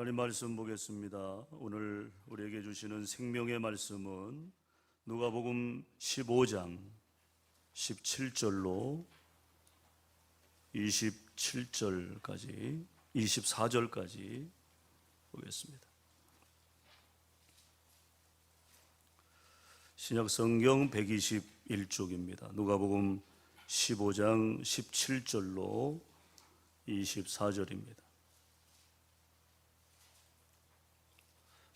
하나님 말씀 보겠습니다. 오늘 우리에게 주시는 생명의 말씀은 누가복음 15장 17절로 27절까지 24절까지 보겠습니다. 신약성경 121쪽입니다. 누가복음 15장 17절로 24절입니다.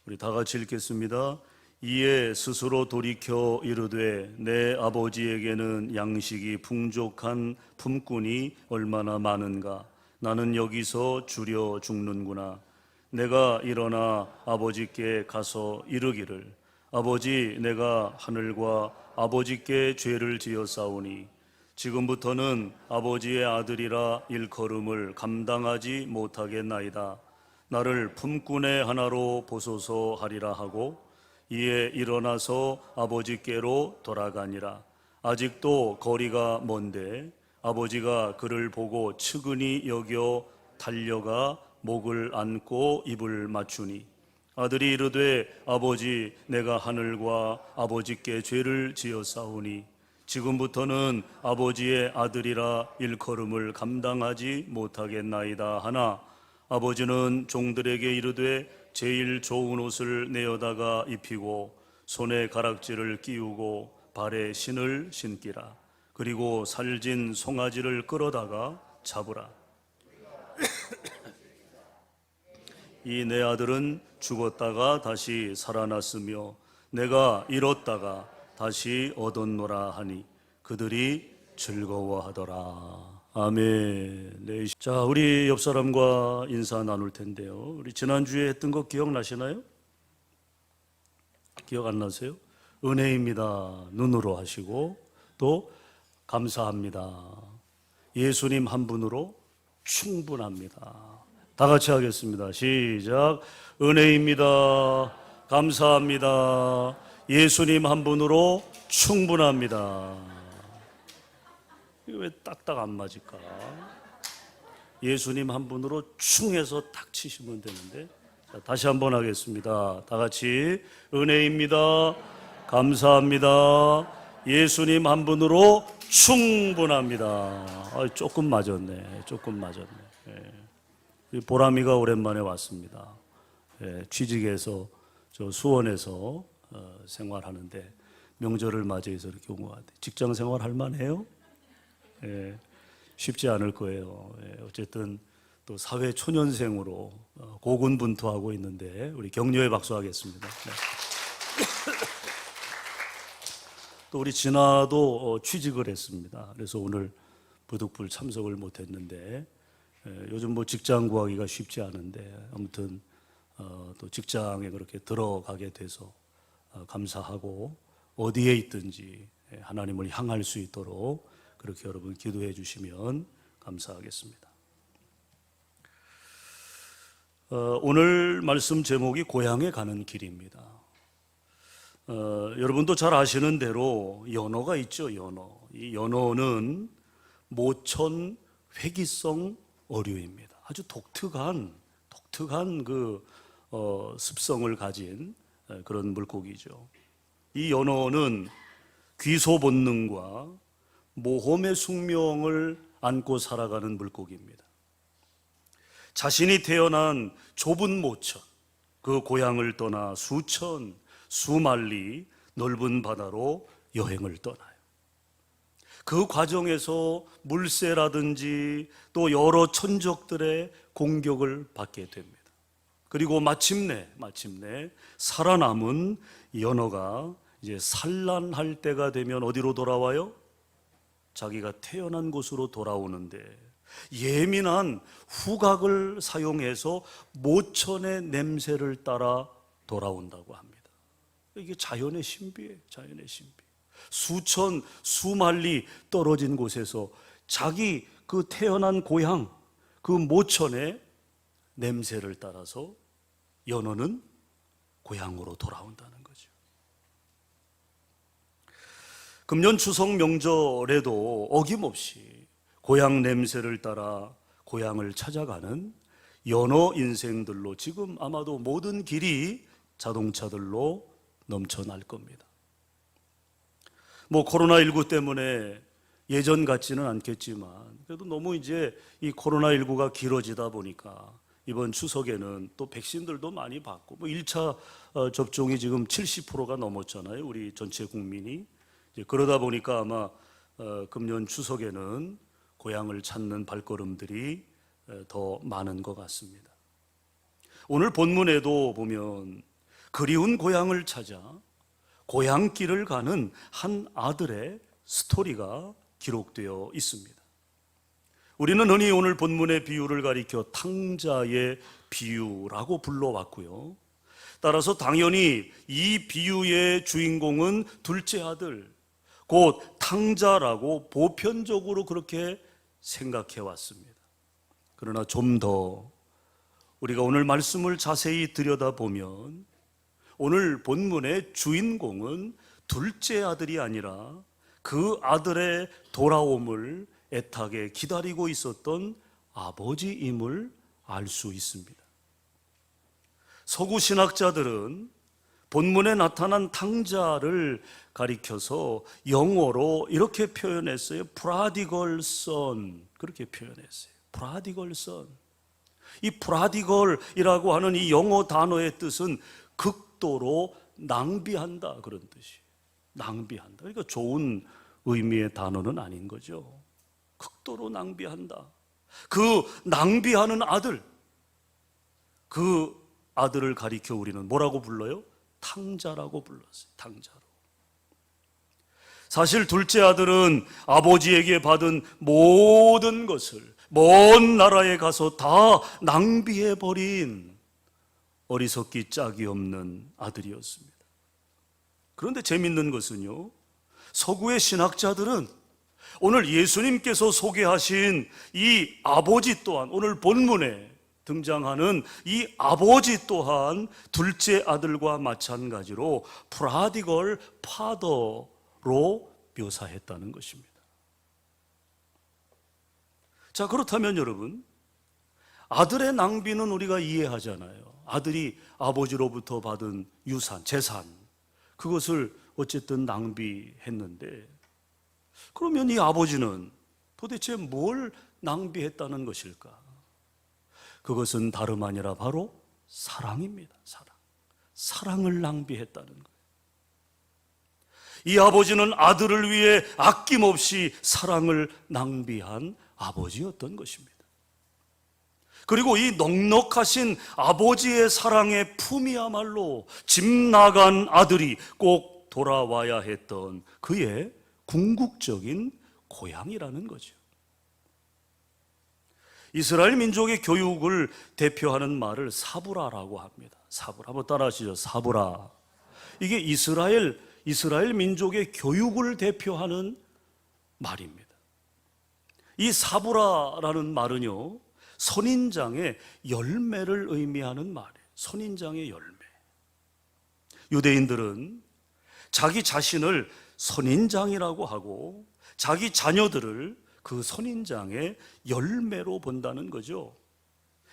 우리 다 같이 읽겠습니다. 이에 스스로 돌이켜 이르되 내 아버지에게는 양식이 풍족한 품꾼이 얼마나 많은가. 나는 여기서 주려 죽는구나. 내가 일어나 아버지께 가서 이르기를 아버지, 내가 하늘과 아버지께 죄를 지었사오니 지금부터는 아버지의 아들이라 일컬음을 감당하지 못하겠나이다. 나를 품꾼의 하나로 보소서 하리라 하고 이에 일어나서 아버지께로 돌아가니라. 아직도 거리가 먼데 아버지가 그를 보고 측은히 여겨 달려가 목을 안고 입을 맞추니 아들이 이르되 아버지, 내가 하늘과 아버지께 죄를 지었사오니 지금부터는 아버지의 아들이라 일컬음을 감당하지 못하겠나이다 하나 아버지는 종들에게 이르되 제일 좋은 옷을 내어다가 입히고 손에 가락지를 끼우고 발에 신을 신기라. 그리고 살진 송아지를 끌어다가 잡으라. 이 내 아들은 죽었다가 다시 살아났으며 내가 잃었다가 다시 얻었노라 하니 그들이 즐거워하더라. 아멘. 네. 자, 우리 옆 사람과 인사 나눌 텐데요. 우리 지난주에 했던 거 기억나시나요? 기억 안 나세요? 은혜입니다. 눈으로 하시고 또 감사합니다. 예수님 한 분으로 충분합니다. 다 같이 하겠습니다. 시작. 은혜입니다. 감사합니다. 예수님 한 분으로 충분합니다. 왜 딱딱 안 맞을까? 예수님 한 분으로 충해서 딱 치시면 되는데. 자, 다시 한번 하겠습니다. 다 같이 은혜입니다. 감사합니다. 예수님 한 분으로 충분합니다. 조금 맞았네. 조금 맞았네. 보람이가 오랜만에 왔습니다. 취직해서 저 수원에서 생활하는데 명절을 맞이해서 이렇게 온 것 같아요. 직장 생활 할 만해요? 쉽지 않을 거예요. 어쨌든 또 사회 초년생으로 고군분투하고 있는데 우리 격려의 박수 하겠습니다. 네. 또 우리 진아도 취직을 했습니다. 그래서 오늘 부득불 참석을 못했는데 요즘 뭐 직장 구하기가 쉽지 않은데 아무튼 또 직장에 그렇게 들어가게 돼서 감사하고 어디에 있든지 하나님을 향할 수 있도록 그렇게 여러분 기도해 주시면 감사하겠습니다. 오늘 말씀 제목이 고향에 가는 길입니다. 여러분도 잘 아시는 대로 연어가 있죠. 연어. 이 연어는 모천 회기성 어류입니다. 아주 독특한 그 습성을 가진 그런 물고기죠. 이 연어는 귀소 본능과 모험의 숙명을 안고 살아가는 물고기입니다. 자신이 태어난 좁은 모천, 그 고향을 떠나 수천, 수만리 넓은 바다로 여행을 떠나요. 그 과정에서 물새라든지 또 여러 천적들의 공격을 받게 됩니다. 그리고 마침내 살아남은 연어가 이제 산란할 때가 되면 어디로 돌아와요? 자기가 태어난 곳으로 돌아오는데 예민한 후각을 사용해서 모천의 냄새를 따라 돌아온다고 합니다. 이게 자연의 신비예요. 자연의 신비. 수천, 수만리 떨어진 곳에서 자기 그 태어난 고향, 그 모천의 냄새를 따라서 연어는 고향으로 돌아온다는 거죠. 금년 추석 명절에도 어김없이 고향 냄새를 따라 고향을 찾아가는 연어 인생들로 지금 아마도 모든 길이 자동차들로 넘쳐날 겁니다. 코로나19 때문에 예전 같지는 않겠지만 그래도 너무 이제 이 코로나19가 길어지다 보니까 이번 추석에는 또 백신들도 많이 받고 1차 접종이 지금 70%가 넘었잖아요. 우리 전체 국민이. 이제 그러다 보니까 아마 금년 추석에는 고향을 찾는 발걸음들이 더 많은 것 같습니다. 오늘 본문에도 보면 그리운 고향을 찾아 고향길을 가는 한 아들의 스토리가 기록되어 있습니다. 우리는 흔히 오늘 본문의 비유를 가리켜 탕자의 비유라고 불러왔고요. 따라서 당연히 이 비유의 주인공은 둘째 아들, 곧 탕자라고 보편적으로 그렇게 생각해 왔습니다. 그러나 좀 더 우리가 오늘 말씀을 자세히 들여다보면 오늘 본문의 주인공은 둘째 아들이 아니라 그 아들의 돌아옴을 애타게 기다리고 있었던 아버지임을 알 수 있습니다. 서구 신학자들은 본문에 나타난 탕자를 가리켜서 영어로 이렇게 표현했어요. prodigal son. 그렇게 표현했어요. prodigal son. 이 prodigal이라고 하는 이 영어 단어의 뜻은 극도로 낭비한다, 그런 뜻이에요. 낭비한다. 그러니까 좋은 의미의 단어는 아닌 거죠. 극도로 낭비한다. 그 낭비하는 아들, 그 아들을 가리켜 우리는 뭐라고 불러요? 탕자라고 불렀어요. 탕자로. 사실 둘째 아들은 아버지에게 받은 모든 것을 먼 나라에 가서 다 낭비해버린 어리석기 짝이 없는 아들이었습니다. 그런데 재밌는 것은요, 서구의 신학자들은 오늘 예수님께서 소개하신 이 아버지 또한, 오늘 본문에 등장하는 이 아버지 또한 둘째 아들과 마찬가지로 프라디걸 파더로 묘사했다는 것입니다. 자, 그렇다면 여러분, 아들의 낭비는 우리가 이해하잖아요. 아들이 아버지로부터 받은 유산, 재산, 그것을 어쨌든 낭비했는데, 그러면 이 아버지는 도대체 뭘 낭비했다는 것일까? 그것은 다름 아니라 바로 사랑입니다. 사랑을 낭비했다는 거예요. 이 아버지는 아들을 위해 아낌없이 사랑을 낭비한 아버지였던 것입니다. 그리고 이 넉넉하신 아버지의 사랑의 품이야말로 집 나간 아들이 꼭 돌아와야 했던 그의 궁극적인 고향이라는 거죠. 이스라엘 민족의 교육을 대표하는 말을 사브라라고 합니다. 사브라. 한번 따라하시죠. 사브라. 이게 이스라엘 민족의 교육을 대표하는 말입니다. 이 사브라라는 말은요, 선인장의 열매를 의미하는 말이에요. 선인장의 열매. 유대인들은 자기 자신을 선인장이라고 하고 자기 자녀들을 그 선인장의 열매로 본다는 거죠.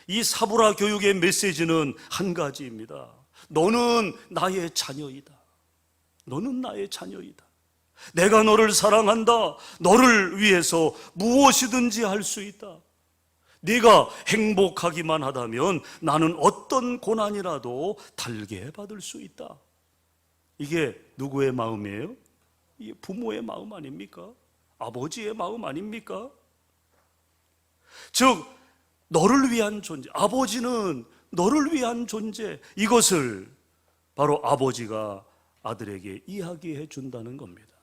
이 사브라 교육의 메시지는 한 가지입니다. 너는 나의 자녀이다. 너는 나의 자녀이다. 내가 너를 사랑한다. 너를 위해서 무엇이든지 할 수 있다. 네가 행복하기만 하다면 나는 어떤 고난이라도 달게 받을 수 있다. 이게 누구의 마음이에요? 이게 부모의 마음 아닙니까? 아버지의 마음 아닙니까? 즉, 너를 위한 존재, 아버지는 너를 위한 존재, 이것을 바로 아버지가 아들에게 이야기해 준다는 겁니다.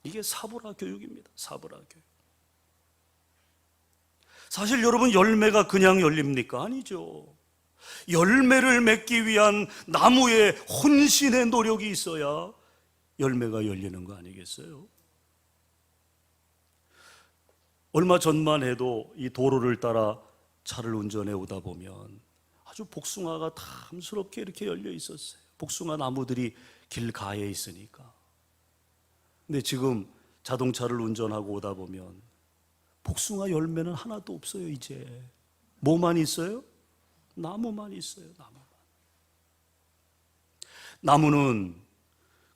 이게 사브라 교육입니다. 사브라 교육. 사실 여러분, 열매가 그냥 열립니까? 아니죠. 열매를 맺기 위한 나무의 혼신의 노력이 있어야 열매가 열리는 거 아니겠어요? 얼마 전만 해도 이 도로를 따라 차를 운전해 오다 보면 아주 복숭아가 탐스럽게 이렇게 열려 있었어요. 복숭아 나무들이 길 가에 있으니까. 근데 지금 자동차를 운전하고 오다 보면 복숭아 열매는 하나도 없어요. 이제 뭐만 있어요? 나무만 있어요. 나무만. 나무는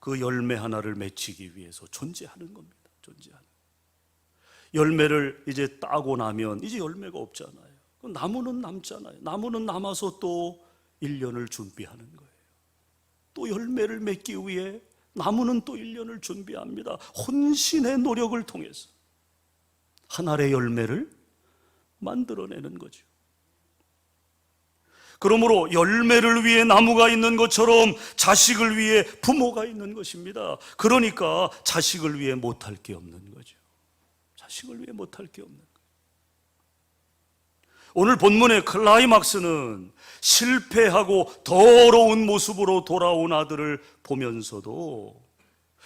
그 열매 하나를 맺히기 위해서 존재하는 겁니다. 존재하는. 열매를 이제 따고 나면 이제 열매가 없잖아요. 나무는 남잖아요. 나무는 남아서 또 1년을 준비하는 거예요. 또 열매를 맺기 위해 나무는 또 1년을 준비합니다. 혼신의 노력을 통해서 한 알의 열매를 만들어내는 거죠. 그러므로 열매를 위해 나무가 있는 것처럼 자식을 위해 부모가 있는 것입니다. 그러니까 자식을 위해 못할 게 없는 거죠. 자식을 위해 못할 게 없는 거예요. 오늘 본문의 클라이막스는 실패하고 더러운 모습으로 돌아온 아들을 보면서도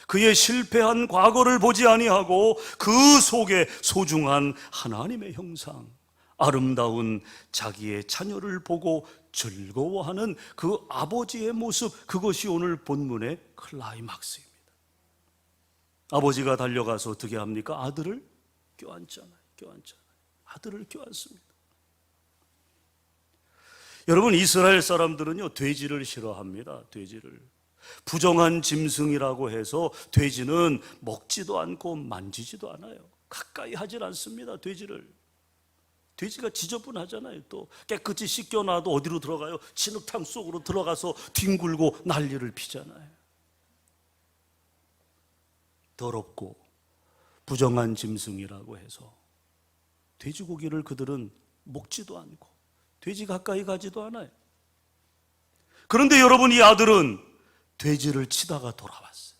그의 실패한 과거를 보지 아니하고 그 속에 소중한 하나님의 형상, 아름다운 자기의 자녀를 보고 즐거워하는 그 아버지의 모습, 그것이 오늘 본문의 클라이막스입니다. 아버지가 달려가서 어떻게 합니까? 아들을 껴안잖아요. 아들을 껴안습니다. 여러분, 이스라엘 사람들은요, 돼지를 싫어합니다. 돼지를. 부정한 짐승이라고 해서 돼지는 먹지도 않고 만지지도 않아요. 가까이 하질 않습니다. 돼지를. 돼지가 지저분하잖아요. 또 깨끗이 씻겨놔도 어디로 들어가요? 진흙탕 속으로 들어가서 뒹굴고 난리를 피잖아요. 더럽고 부정한 짐승이라고 해서 돼지고기를 그들은 먹지도 않고 돼지 가까이 가지도 않아요. 그런데 여러분, 이 아들은 돼지를 치다가 돌아왔어요.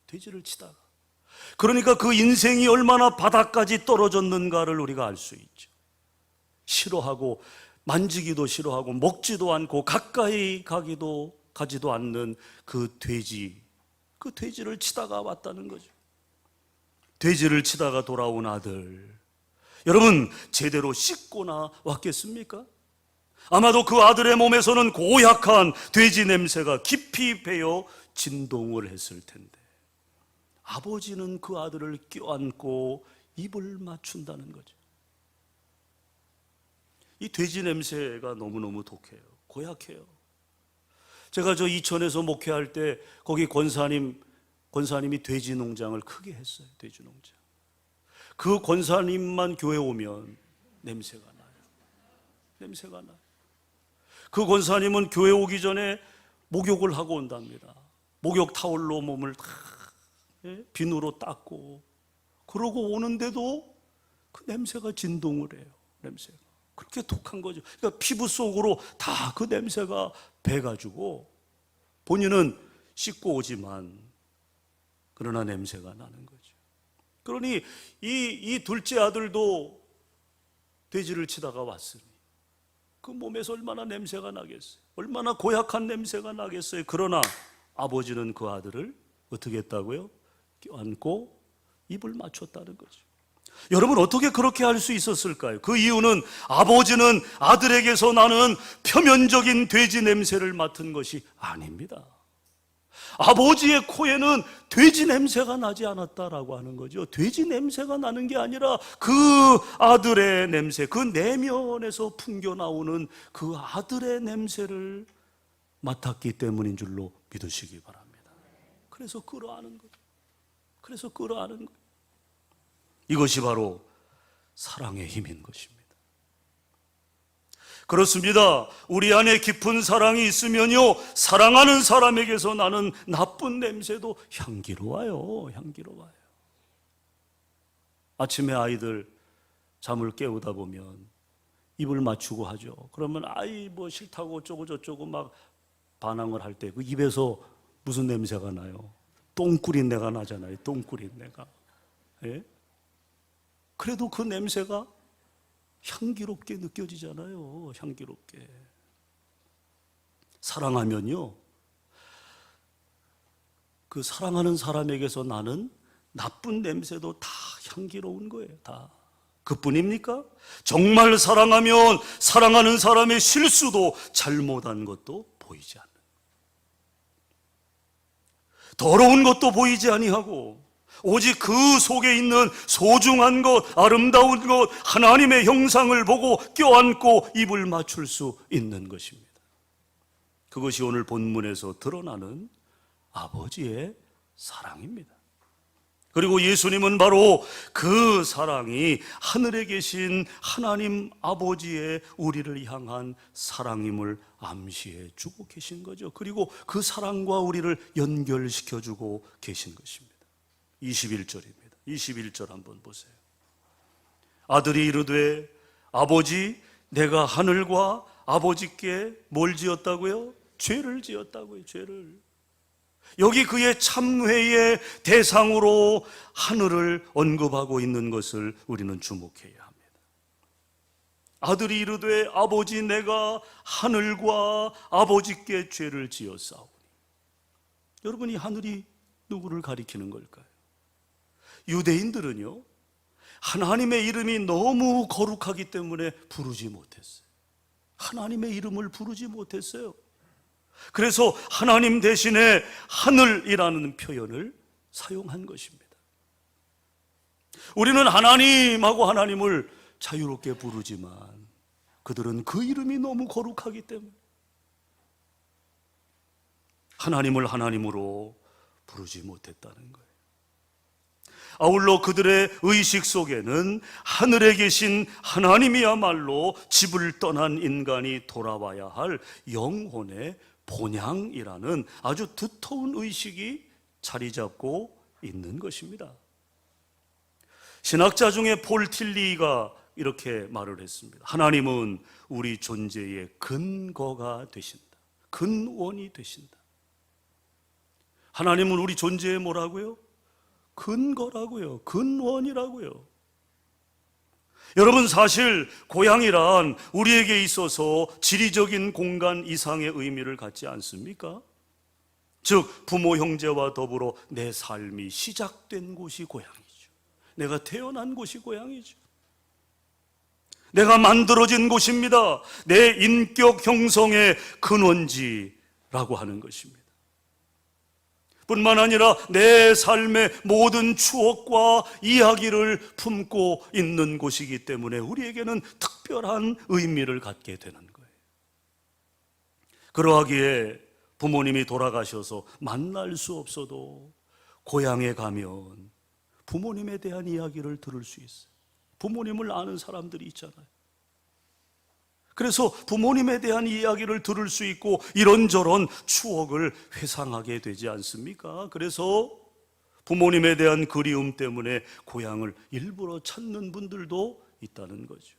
돼지를 치다가. 그러니까 그 인생이 얼마나 바닥까지 떨어졌는가를 우리가 알 수 있죠. 싫어하고 만지기도 싫어하고 먹지도 않고 가까이 가지도 않는 그 돼지를 치다가 왔다는 거죠. 돼지를 치다가 돌아온 아들, 여러분, 제대로 씻고나 왔겠습니까? 아마도 그 아들의 몸에서는 고약한 돼지 냄새가 깊이 배어 진동을 했을 텐데 아버지는 그 아들을 껴안고 입을 맞춘다는 거죠. 이 돼지 냄새가 너무너무 독해요. 고약해요. 제가 저 이천에서 목회할 때 거기 권사님이 돼지 농장을 크게 했어요. 돼지 농장. 그 권사님만 교회 오면 냄새가 나요. 냄새가 나요. 그 권사님은 교회 오기 전에 목욕을 하고 온답니다. 목욕 타올로 몸을 다 비누로 닦고 그러고 오는데도 그 냄새가 진동을 해요. 냄새가 그렇게 독한 거죠. 그러니까 피부 속으로 다 그 냄새가 배가지고 본인은 씻고 오지만 그러나 냄새가 나는 거죠. 그러니 이 둘째 아들도 돼지를 치다가 왔으니 그 몸에서 얼마나 냄새가 나겠어요. 얼마나 고약한 냄새가 나겠어요. 그러나 아버지는 그 아들을 어떻게 했다고요? 껴안고 입을 맞췄다는 거죠. 여러분, 어떻게 그렇게 할 수 있었을까요? 그 이유는 아버지는 아들에게서 나는 표면적인 돼지 냄새를 맡은 것이 아닙니다. 아버지의 코에는 돼지 냄새가 나지 않았다라고 하는 거죠. 돼지 냄새가 나는 게 아니라 그 아들의 냄새, 그 내면에서 풍겨 나오는 그 아들의 냄새를 맡았기 때문인 줄로 믿으시기 바랍니다. 그래서 끌어안은 거죠. 그래서 끌어안은 거예요. 이것이 바로 사랑의 힘인 것입니다. 그렇습니다. 우리 안에 깊은 사랑이 있으면요, 사랑하는 사람에게서 나는 나쁜 냄새도 향기로워요. 향기로워요. 아침에 아이들 잠을 깨우다 보면 입을 맞추고 하죠. 그러면 아이 뭐 싫다고 어쩌고 저쩌고 막 반항을 할 때 그 입에서 무슨 냄새가 나요? 똥꾸린 내가 나잖아요. 똥꾸린 내가. 예? 그래도 그 냄새가 향기롭게 느껴지잖아요. 향기롭게. 사랑하면요, 그 사랑하는 사람에게서 나는 나쁜 냄새도 다 향기로운 거예요. 다. 그뿐입니까? 정말 사랑하면 사랑하는 사람의 실수도 잘못한 것도 보이지 않는, 더러운 것도 보이지 아니하고 오직 그 속에 있는 소중한 것, 아름다운 것, 하나님의 형상을 보고 껴안고 입을 맞출 수 있는 것입니다. 그것이 오늘 본문에서 드러나는 아버지의 사랑입니다. 그리고 예수님은 바로 그 사랑이 하늘에 계신 하나님 아버지의 우리를 향한 사랑임을 암시해 주고 계신 거죠. 그리고 그 사랑과 우리를 연결시켜 주고 계신 것입니다. 21절입니다. 21절 한번 보세요. 아들이 이르되 아버지 내가 하늘과 아버지께 뭘 지었다고요? 죄를 지었다고요. 죄를. 여기 그의 참회의 대상으로 하늘을 언급하고 있는 것을 우리는 주목해야 합니다. 아들이 이르되 아버지 내가 하늘과 아버지께 죄를 지었사오니. 여러분, 이 하늘이 누구를 가리키는 걸까요? 유대인들은요, 하나님의 이름이 너무 거룩하기 때문에 부르지 못했어요. 하나님의 이름을 부르지 못했어요. 그래서 하나님 대신에 하늘이라는 표현을 사용한 것입니다. 우리는 하나님하고 하나님을 자유롭게 부르지만 그들은 그 이름이 너무 거룩하기 때문에 하나님을 하나님으로 부르지 못했다는 거예요. 아울러 그들의 의식 속에는 하늘에 계신 하나님이야말로 집을 떠난 인간이 돌아와야 할 영혼의 본향이라는 아주 두터운 의식이 자리 잡고 있는 것입니다. 신학자 중에 폴 틸리가 이렇게 말을 했습니다. 하나님은 우리 존재의 근거가 되신다. 근원이 되신다. 하나님은 우리 존재의 뭐라고요? 근거라고요. 근원이라고요. 여러분, 사실 고향이란 우리에게 있어서 지리적인 공간 이상의 의미를 갖지 않습니까? 즉 부모 형제와 더불어 내 삶이 시작된 곳이 고향이죠. 내가 태어난 곳이 고향이죠. 내가 만들어진 곳입니다. 내 인격 형성의 근원지라고 하는 것입니다. 뿐만 아니라 내 삶의 모든 추억과 이야기를 품고 있는 곳이기 때문에 우리에게는 특별한 의미를 갖게 되는 거예요. 그러하기에 부모님이 돌아가셔서 만날 수 없어도 고향에 가면 부모님에 대한 이야기를 들을 수 있어요. 부모님을 아는 사람들이 있잖아요. 그래서 부모님에 대한 이야기를 들을 수 있고 이런저런 추억을 회상하게 되지 않습니까? 그래서 부모님에 대한 그리움 때문에 고향을 일부러 찾는 분들도 있다는 거죠.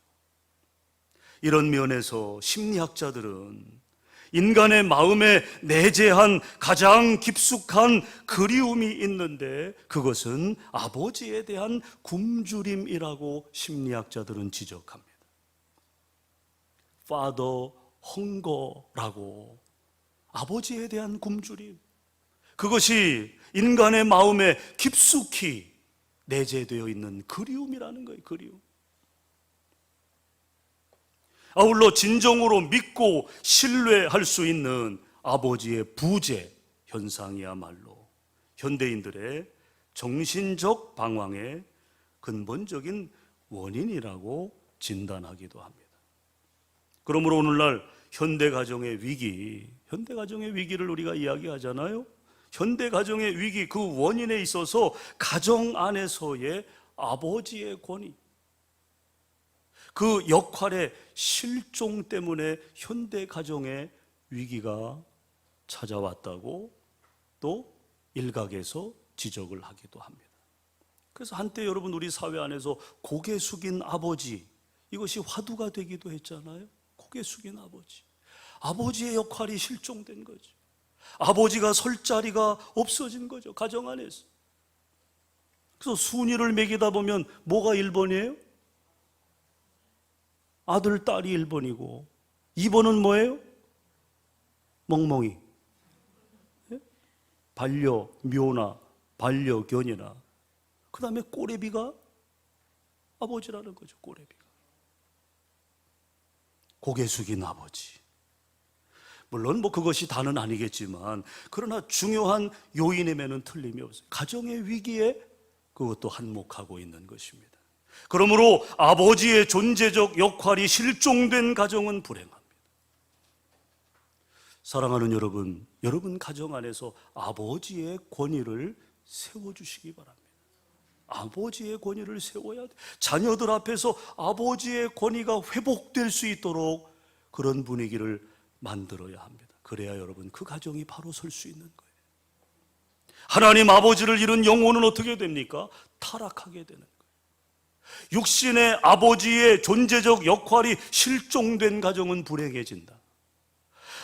이런 면에서 심리학자들은 인간의 마음에 내재한 가장 깊숙한 그리움이 있는데 그것은 아버지에 대한 굶주림이라고 심리학자들은 지적합니다. Father hunger라고, 아버지에 대한 굶주림, 그것이 인간의 마음에 깊숙이 내재되어 있는 그리움이라는 거예요. 그리움. 아울러 진정으로 믿고 신뢰할 수 있는 아버지의 부재 현상이야말로 현대인들의 정신적 방황의 근본적인 원인이라고 진단하기도 합니다. 그러므로 오늘날 현대가정의 위기를 우리가 이야기하잖아요. 현대가정의 위기, 그 원인에 있어서 가정 안에서의 아버지의 권위, 그 역할의 실종 때문에 현대가정의 위기가 찾아왔다고 또 일각에서 지적을 하기도 합니다. 그래서 한때 여러분 우리 사회 안에서 고개 숙인 아버지, 이것이 화두가 되기도 했잖아요. 고개 숙인 아버지, 아버지의 역할이 실종된 거죠. 아버지가 설 자리가 없어진 거죠, 가정 안에서. 그래서 순위를 매기다 보면 뭐가 1번이에요? 아들, 딸이 1번이고 2번은 뭐예요? 멍멍이, 반려묘나 반려견이나, 그 다음에 꼬레비가 아버지라는 거죠. 꼬레비가 고개 숙인 아버지. 물론 그것이 다는 아니겠지만 그러나 중요한 요인임에는 틀림이 없어요. 가정의 위기에 그것도 한몫하고 있는 것입니다. 그러므로 아버지의 존재적 역할이 실종된 가정은 불행합니다. 사랑하는 여러분, 여러분 가정 안에서 아버지의 권위를 세워주시기 바랍니다. 아버지의 권위를 세워야 돼. 자녀들 앞에서 아버지의 권위가 회복될 수 있도록 그런 분위기를 만들어야 합니다. 그래야 여러분 그 가정이 바로 설 수 있는 거예요. 하나님 아버지를 잃은 영혼은 어떻게 됩니까? 타락하게 되는 거예요. 육신의 아버지의 존재적 역할이 실종된 가정은 불행해진다.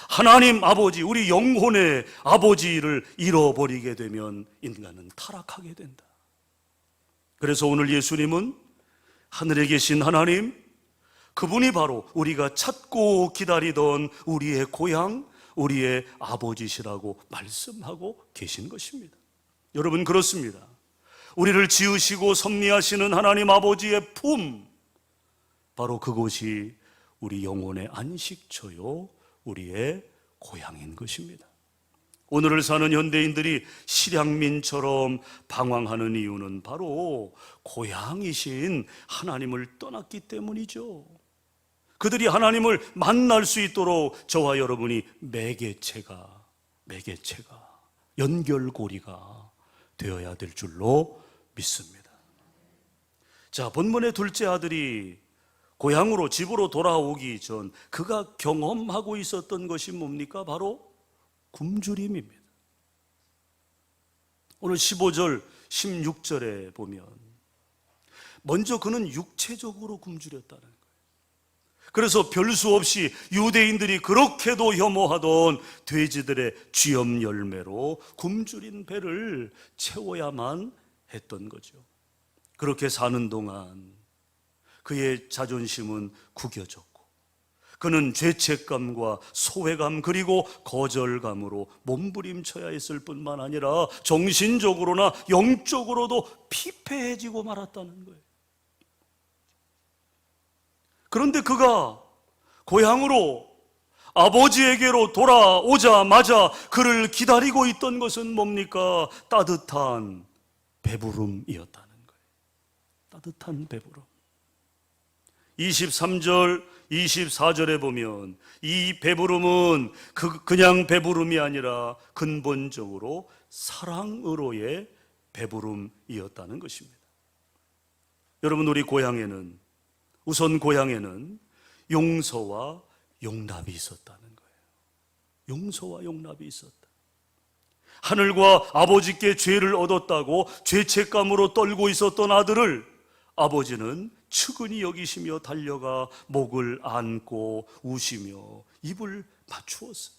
하나님 아버지, 우리 영혼의 아버지를 잃어버리게 되면 인간은 타락하게 된다. 그래서 오늘 예수님은 하늘에 계신 하나님, 그분이 바로 우리가 찾고 기다리던 우리의 고향, 우리의 아버지시라고 말씀하고 계신 것입니다. 여러분, 그렇습니다. 우리를 지으시고 섭리하시는 하나님 아버지의 품, 바로 그곳이 우리 영혼의 안식처요, 우리의 고향인 것입니다. 오늘을 사는 현대인들이 실향민처럼 방황하는 이유는 바로 고향이신 하나님을 떠났기 때문이죠. 그들이 하나님을 만날 수 있도록 저와 여러분이 매개체가 연결고리가 되어야 될 줄로 믿습니다. 자, 본문의 둘째 아들이 고향으로 집으로 돌아오기 전 그가 경험하고 있었던 것이 뭡니까? 바로 굶주림입니다. 오늘 15절, 16절에 보면 먼저 그는 육체적으로 굶주렸다는 거예요. 그래서 별 수 없이 유대인들이 그렇게도 혐오하던 돼지들의 쥐염 열매로 굶주린 배를 채워야만 했던 거죠. 그렇게 사는 동안 그의 자존심은 구겨졌고 그는 죄책감과 소외감 그리고 거절감으로 몸부림쳐야 했을 뿐만 아니라 정신적으로나 영적으로도 피폐해지고 말았다는 거예요. 그런데 그가 고향으로 아버지에게로 돌아오자마자 그를 기다리고 있던 것은 뭡니까? 따뜻한 배부름이었다는 거예요. 따뜻한 배부름. 23절, 24절에 보면 이 배부름은 그냥 배부름이 아니라 근본적으로 사랑으로의 배부름이었다는 것입니다. 여러분, 우리 고향에는, 우선 고향에는 용서와 용납이 있었다는 거예요. 용서와 용납이 있었다. 하늘과 아버지께 죄를 얻었다고 죄책감으로 떨고 있었던 아들을 아버지는 측은히 여기시며 달려가 목을 안고 우시며 입을 맞추었어요.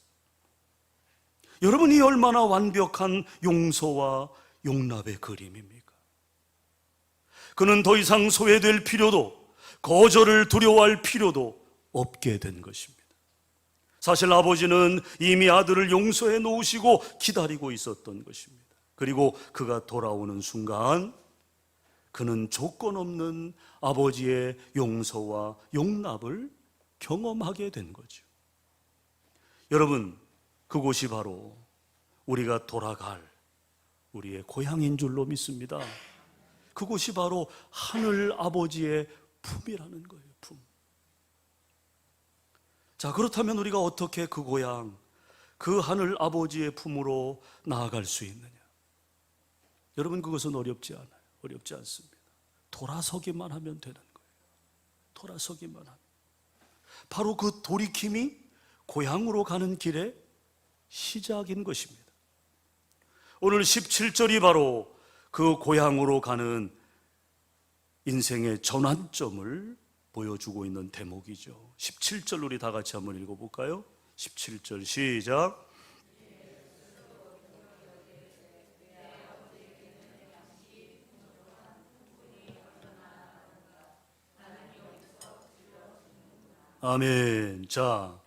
여러분이 얼마나 완벽한 용서와 용납의 그림입니까? 그는 더 이상 소외될 필요도 거절을 두려워할 필요도 없게 된 것입니다. 사실 아버지는 이미 아들을 용서해 놓으시고 기다리고 있었던 것입니다. 그리고 그가 돌아오는 순간 그는 조건 없는 아버지의 용서와 용납을 경험하게 된 거죠. 여러분, 그곳이 바로 우리가 돌아갈 우리의 고향인 줄로 믿습니다. 그곳이 바로 하늘 아버지의 품이라는 거예요. 품. 자, 그렇다면 우리가 어떻게 그 고향, 그 하늘 아버지의 품으로 나아갈 수 있느냐? 여러분, 그것은 어렵지 않아요. 어렵지 않습니다. 돌아서기만 하면 되는 거예요. 돌아서기만 하면. 바로 그 돌이킴이 고향으로 가는 길의 시작인 것입니다. 오늘 17절이 바로 그 고향으로 가는 인생의 전환점을 보여주고 있는 대목이죠. 17절 우리 다 같이 한번 읽어볼까요? 17절 시작. 아멘. 자,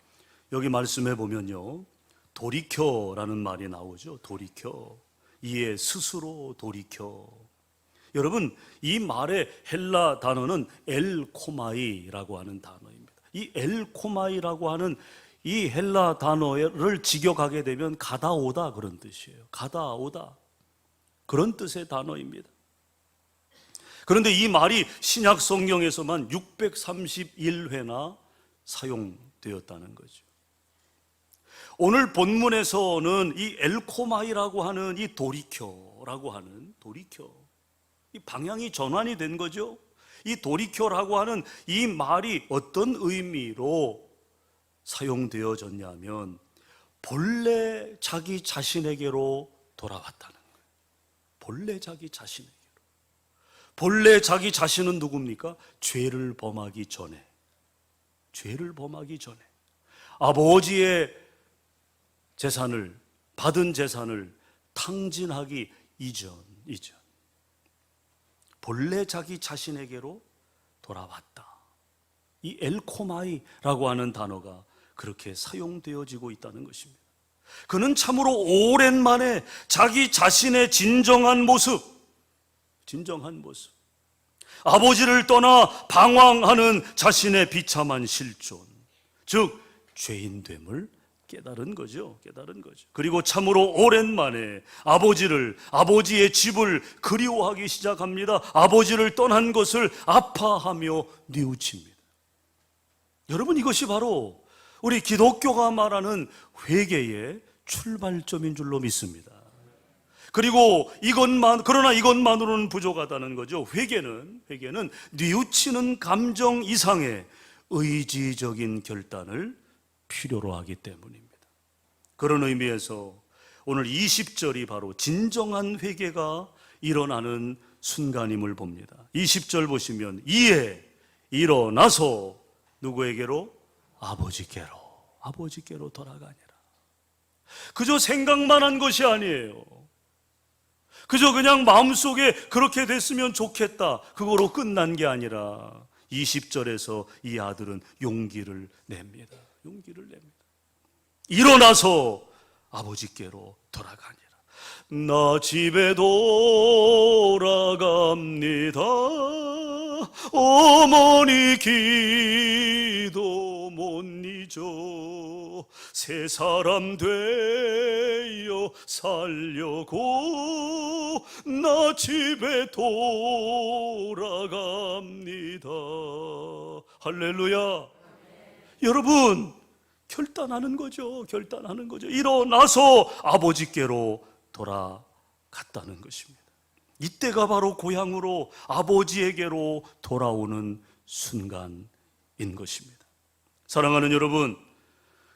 여기 말씀해 보면요, 돌이켜라는 말이 나오죠. 돌이켜. 이에 스스로 돌이켜. 여러분, 이 말의 헬라 단어는 엘코마이라고 하는 단어입니다. 이 엘코마이라고 하는 이 헬라 단어를 직역하게 되면 가다 오다 그런 뜻이에요. 가다 오다 그런 뜻의 단어입니다. 그런데 이 말이 신약 성경에서만 631회나 사용되었다는 거죠. 오늘 본문에서는 이 엘코마이라고 하는 이 도리켜라고 하는 이 방향이 전환이 된 거죠. 이 도리켜라고 하는 이 말이 어떤 의미로 사용되어졌냐면 본래 자기 자신에게로 돌아왔다는 거예요. 본래 자기 자신에게로. 본래 자기 자신은 누굽니까? 죄를 범하기 전에 아버지의 재산을, 받은 재산을 탕진하기 이전 본래 자기 자신에게로 돌아왔다. 이 엘코마이라고 하는 단어가 그렇게 사용되어지고 있다는 것입니다. 그는 참으로 오랜만에 자기 자신의 진정한 모습, 아버지를 떠나 방황하는 자신의 비참한 실존, 즉 죄인됨을 깨달은 거죠. 그리고 참으로 오랜만에 아버지의 집을 그리워하기 시작합니다. 아버지를 떠난 것을 아파하며 뉘우칩니다. 여러분, 이것이 바로 우리 기독교가 말하는 회개의 출발점인 줄로 믿습니다. 그러나 이것만으로는 부족하다는 거죠. 회개는 뉘우치는 감정 이상의 의지적인 결단을 필요로 하기 때문입니다. 그런 의미에서 오늘 20절이 바로 진정한 회개가 일어나는 순간임을 봅니다. 20절 보시면 이에 일어나서 누구에게로? 아버지께로 돌아가니라. 그저 생각만 한 것이 아니에요. 그저 그냥 마음속에 그렇게 됐으면 좋겠다, 그거로 끝난 게 아니라 20절에서 이 아들은 용기를 냅니다. 일어나서 아버지께로 돌아가니라. 나 집에 돌아갑니다. 어머니 기도 못 잊어. 새 사람 되어 살려고 나 집에 돌아갑니다. 할렐루야. 여러분, 결단하는 거죠. 일어나서 아버지께로 돌아갔다는 것입니다. 이때가 바로 고향으로, 아버지에게로 돌아오는 순간인 것입니다. 사랑하는 여러분,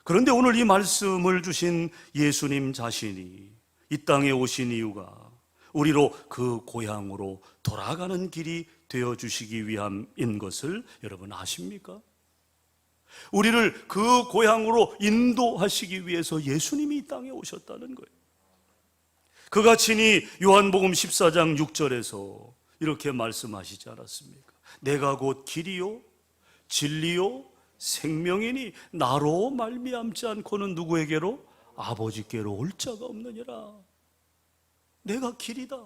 그런데 오늘 이 말씀을 주신 예수님 자신이 이 땅에 오신 이유가 우리로 그 고향으로 돌아가는 길이 되어주시기 위함인 것을 여러분 아십니까? 우리를 그 고향으로 인도하시기 위해서 예수님이 이 땅에 오셨다는 거예요. 그가 친히 요한복음 14장 6절에서 이렇게 말씀하시지 않았습니까? 내가 곧 길이요 진리요 생명이니 나로 말미암지 않고는 누구에게로? 아버지께로 올 자가 없느니라. 내가 길이다,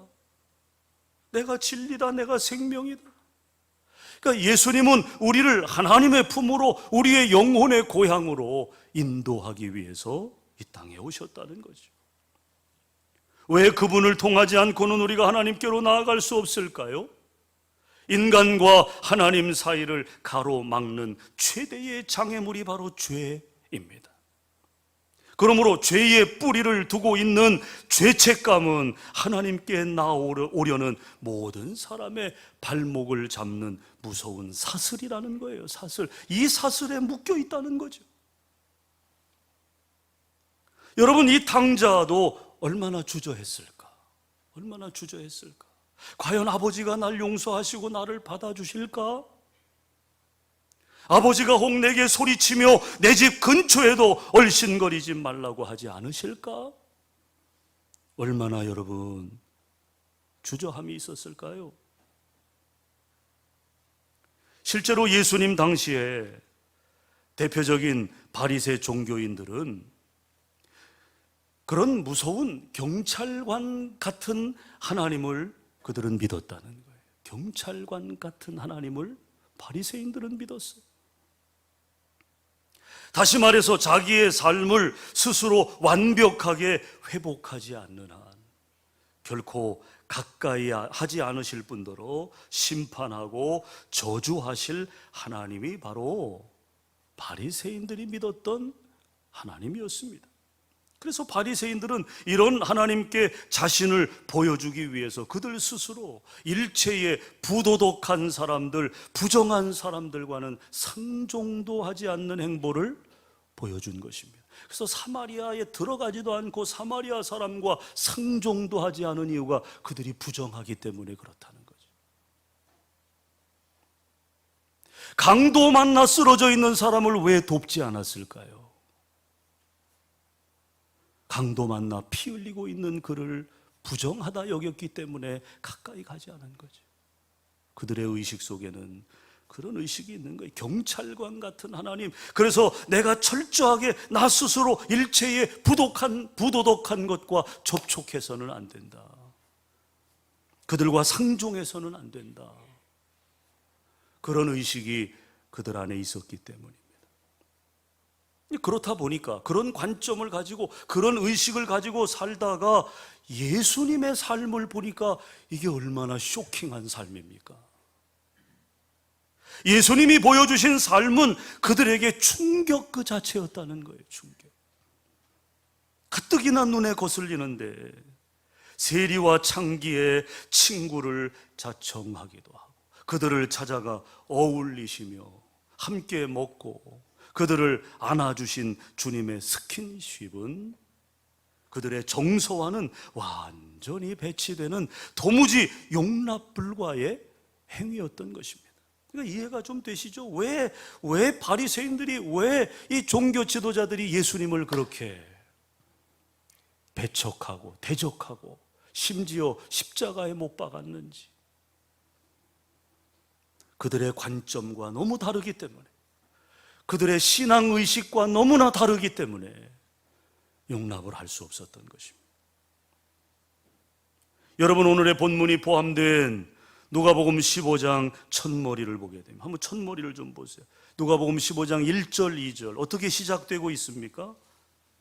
내가 진리다, 내가 생명이다. 그러니까 예수님은 우리를 하나님의 품으로, 우리의 영혼의 고향으로 인도하기 위해서 이 땅에 오셨다는 거죠. 왜 그분을 통하지 않고는 우리가 하나님께로 나아갈 수 없을까요? 인간과 하나님 사이를 가로막는 최대의 장애물이 바로 죄입니다. 그러므로 죄의 뿌리를 두고 있는 죄책감은 하나님께 나오려는 모든 사람의 발목을 잡는 무서운 사슬이라는 거예요. 이 사슬에 묶여 있다는 거죠. 여러분, 이 탕자도 얼마나 주저했을까? 과연 아버지가 날 용서하시고 나를 받아주실까? 아버지가 혹 내게 소리치며 내 집 근처에도 얼씬거리지 말라고 하지 않으실까? 얼마나 여러분 주저함이 있었을까요? 실제로 예수님 당시에 대표적인 바리새 종교인들은 그런 무서운 경찰관 같은 하나님을 그들은 믿었다는 거예요. 경찰관 같은 하나님을 바리새인들은 믿었어요. 다시 말해서 자기의 삶을 스스로 완벽하게 회복하지 않는 한 결코 가까이 하지 않으실 뿐더러 심판하고 저주하실 하나님이 바로 바리새인들이 믿었던 하나님이었습니다. 그래서 바리새인들은 이런 하나님께 자신을 보여주기 위해서 그들 스스로 일체의 부도덕한 사람들, 부정한 사람들과는 상종도 하지 않는 행보를 보여준 것입니다. 그래서 사마리아에 들어가지도 않고 사마리아 사람과 상종도 하지 않은 이유가 그들이 부정하기 때문에 그렇다는 거죠. 강도 만나 쓰러져 있는 사람을 왜 돕지 않았을까요? 강도 만나 피 흘리고 있는 그를 부정하다 여겼기 때문에 가까이 가지 않은 거죠. 그들의 의식 속에는 그런 의식이 있는 거예요. 경찰관 같은 하나님. 그래서 내가 철저하게 나 스스로 일체의 부도덕한 것과 접촉해서는 안 된다. 그들과 상종해서는 안 된다. 그런 의식이 그들 안에 있었기 때문입니다. 그렇다 보니까 그런 관점을 가지고 그런 의식을 가지고 살다가 예수님의 삶을 보니까 이게 얼마나 쇼킹한 삶입니까? 예수님이 보여주신 삶은 그들에게 충격 그 자체였다는 거예요. 충격. 가뜩이나 눈에 거슬리는데 세리와 창기의 친구를 자청하기도 하고 그들을 찾아가 어울리시며 함께 먹고 그들을 안아주신 주님의 스킨십은 그들의 정서와는 완전히 배치되는 도무지 용납 불가의 행위였던 것입니다. 그러니까 이해가 좀 되시죠? 왜 바리새인들이, 왜 이 종교 지도자들이 예수님을 그렇게 배척하고 대적하고 심지어 십자가에 못 박았는지. 그들의 관점과 너무 다르기 때문에, 그들의 신앙의식과 너무나 다르기 때문에 용납을 할 수 없었던 것입니다. 여러분, 오늘의 본문이 포함된 누가복음 15장 첫머리를 보게 되면, 한번 첫머리를 좀 보세요. 누가복음 15장 1절 2절 어떻게 시작되고 있습니까?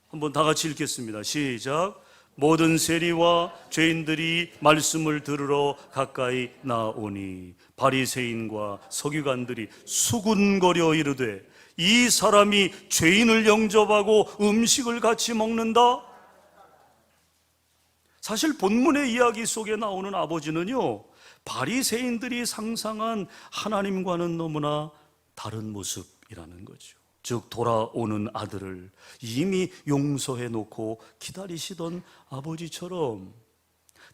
한번 다 같이 읽겠습니다. 시작. 모든 세리와 죄인들이 말씀을 들으러 가까이 나오니 바리새인과 서기관들이 수군거려 이르되 이 사람이 죄인을 영접하고 음식을 같이 먹는다? 사실 본문의 이야기 속에 나오는 아버지는요, 바리새인들이 상상한 하나님과는 너무나 다른 모습이라는 거죠. 즉 돌아오는 아들을 이미 용서해 놓고 기다리시던 아버지처럼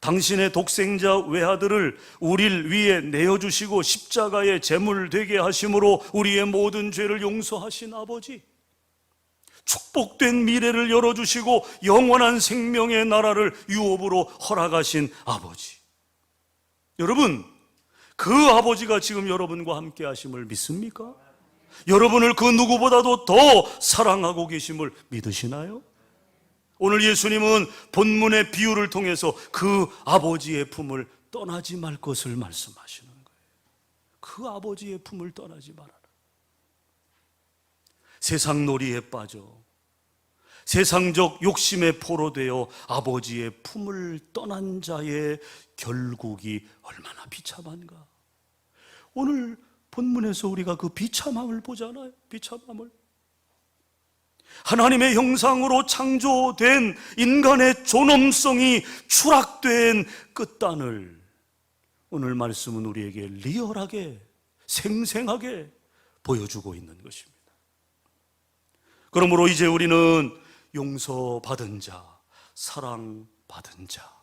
당신의 독생자 외아들을 우리를 위해 내어주시고 십자가의 제물 되게 하심으로 우리의 모든 죄를 용서하신 아버지, 축복된 미래를 열어주시고 영원한 생명의 나라를 유업으로 허락하신 아버지. 여러분, 그 아버지가 지금 여러분과 함께 하심을 믿습니까? 여러분을 그 누구보다도 더 사랑하고 계심을 믿으시나요? 오늘 예수님은 본문의 비유를 통해서 그 아버지의 품을 떠나지 말 것을 말씀하시는 거예요. 그 아버지의 품을 떠나지 말아라. 세상 놀이에 빠져 세상적 욕심에 포로되어 아버지의 품을 떠난 자의 결국이 얼마나 비참한가. 오늘 본문에서 우리가 그 비참함을 보잖아요. 비참함을. 하나님의 형상으로 창조된 인간의 존엄성이 추락된 끝단을 오늘 말씀은 우리에게 리얼하게 생생하게 보여주고 있는 것입니다. 그러므로 이제 우리는 용서받은 자, 사랑받은 자,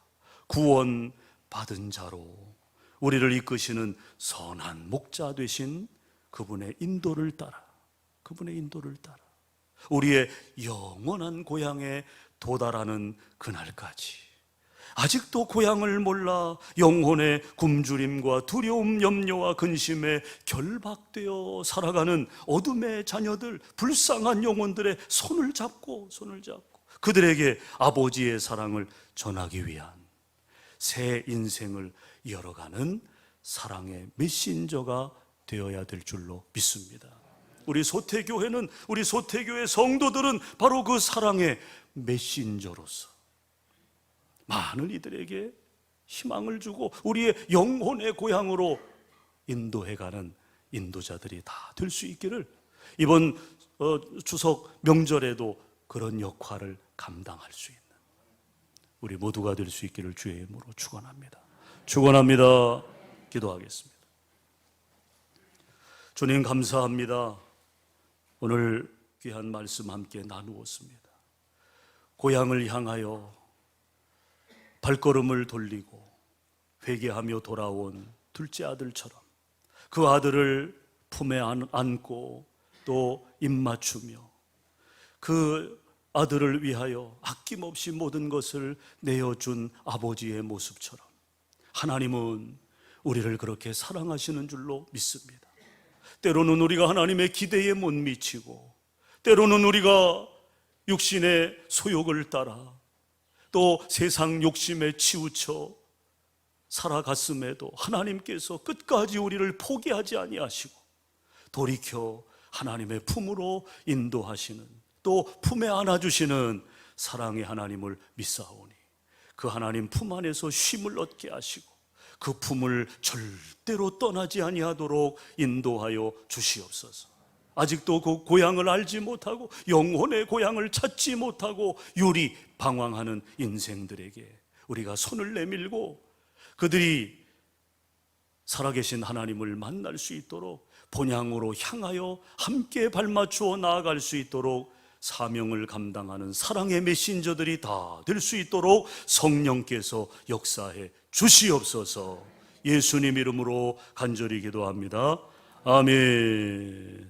구원받은 자로 우리를 이끄시는 선한 목자 되신 그분의 인도를 따라 우리의 영원한 고향에 도달하는 그날까지 아직도 고향을 몰라 영혼의 굶주림과 두려움, 염려와 근심에 결박되어 살아가는 어둠의 자녀들, 불쌍한 영혼들의 손을 잡고 그들에게 아버지의 사랑을 전하기 위한 새 인생을 열어가는 사랑의 메신저가 되어야 될 줄로 믿습니다. 우리 소태교회는, 우리 소태교회 성도들은 바로 그 사랑의 메신저로서 많은 이들에게 희망을 주고 우리의 영혼의 고향으로 인도해가는 인도자들이 다 될 수 있기를, 이번 추석 명절에도 그런 역할을 감당할 수 있는 우리 모두가 될 수 있기를 주의 이름으로 축원합니다. 축원합니다. 기도하겠습니다. 주님 감사합니다. 오늘 귀한 말씀 함께 나누었습니다. 고향을 향하여 발걸음을 돌리고 회개하며 돌아온 둘째 아들처럼 그 아들을 품에 안고 또 입맞추며 그 아들을 위하여 아낌없이 모든 것을 내어준 아버지의 모습처럼 하나님은 우리를 그렇게 사랑하시는 줄로 믿습니다. 때로는 우리가 하나님의 기대에 못 미치고, 때로는 우리가 육신의 소욕을 따라 또 세상 욕심에 치우쳐 살아갔음에도 하나님께서 끝까지 우리를 포기하지 아니하시고 돌이켜 하나님의 품으로 인도하시는, 또 품에 안아주시는 사랑의 하나님을 믿사오니 그 하나님 품 안에서 쉼을 얻게 하시고 그 품을 절대로 떠나지 아니하도록 인도하여 주시옵소서. 아직도 그 고향을 알지 못하고 영혼의 고향을 찾지 못하고 유리 방황하는 인생들에게 우리가 손을 내밀고 그들이 살아계신 하나님을 만날 수 있도록 본향으로 향하여 함께 발맞추어 나아갈 수 있도록 사명을 감당하는 사랑의 메신저들이 다 될 수 있도록 성령께서 역사해 주시옵소서. 예수님 이름으로 간절히 기도합니다. 아멘.